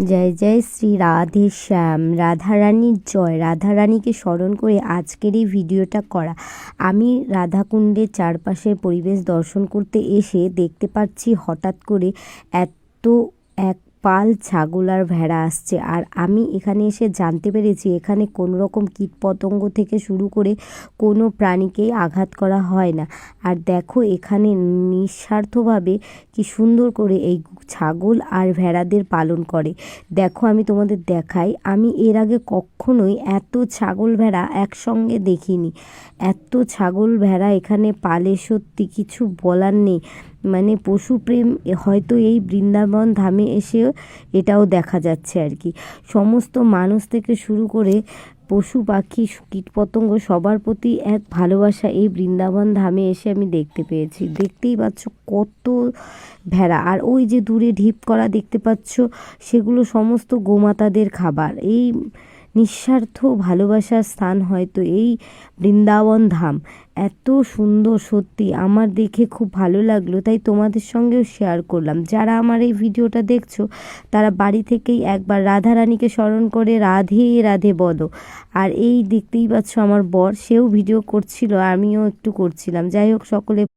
জয় জয় শ্রী রাধে শ্যাম। রাধারানীর জয়। রাধারানীকে স্মরণ করে আজকের এই ভিডিওটা করা। আমি রাধাকুণ্ডের চারপাশের পরিবেশ দর্শন করতে এসে দেখতে পাচ্ছি হঠাৎ করে এত এক পাল ছাগল আর ভেড়া আসছে। আর আমি এখানে এসে জানতে পেরেছি এখানে কোনো রকম কীটপতঙ্গ থেকে শুরু করে কোনো প্রাণীকেই আঘাত করা হয় না। আর দেখো এখানে নিঃস্বার্থভাবে কি সুন্দর করে এই ছাগল আর ভেড়াদের পালন করে। দেখো আমি তোমাদের দেখাই, আমি এর আগে কখনোই এত ছাগল ভেড়া একসঙ্গে দেখিনি। এত ছাগল ভেড়া এখানে পালে, সত্যি কিছু বলার নেই। মানে পশুপ্রেম হয়তো এই বৃন্দাবন ধামে এসেও এটাও দেখা যাচ্ছে আর কি। সমস্ত মানুষ থেকে শুরু করে পশু পাখি কীটপতঙ্গ সবার প্রতি এক ভালোবাসা এই বৃন্দাবন ধামে এসে আমি দেখতে পেয়েছি। দেখতেই পাচ্ছ কত ভেড়া। আর ওই যে দূরে ঢিপ করা দেখতে পাচ্ছ, সেগুলো সমস্ত গোমাতাদের খাবার। এই নিঃস্বার্থ ভালোবাসার স্থান হয়তো এই বৃন্দাবন ধাম। এত সুন্দর, সত্যি আমার দেখে খুব ভালো লাগলো, তাই তোমাদের সঙ্গেও শেয়ার করলাম। যারা আমার এই ভিডিওটা দেখছো তারা বাড়ি থেকেই একবার রাধারানীকে স্মরণ করে রাধে রাধে বলো। আর এই দেখতেই পাচ্ছ আমার বর, সেও ভিডিও করছিল, আমিও একটু করছিলাম। যাই হোক, সকলে